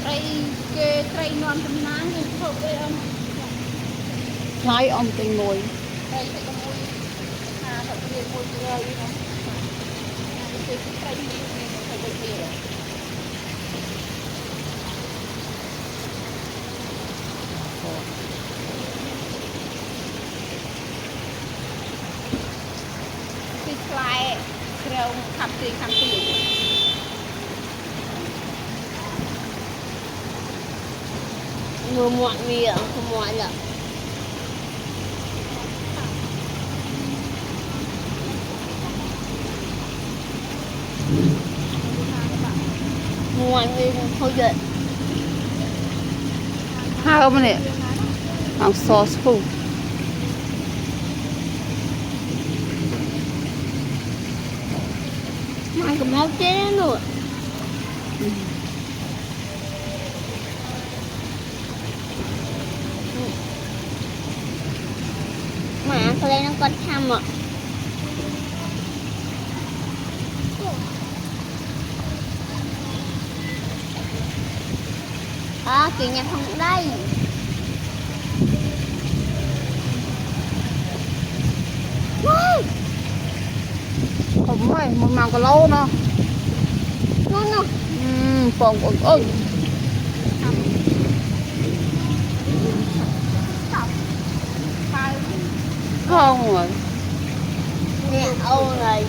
cây non chấm nắng nhưng không cây ông trái ông tình mùi cây cây mùi thật sự mùi rồi nó cây cây cây cây lại kêu khăm tiền mùa muộn vì không muộn rồi muộn vì thôi vậy hai bên này hàng sauce food mà cũng hấp chế nữa mà cái này nó có tham ạ kìa nhà không đây không phải một màu có lâu nữa nó phòng ưng không rồi nè ô này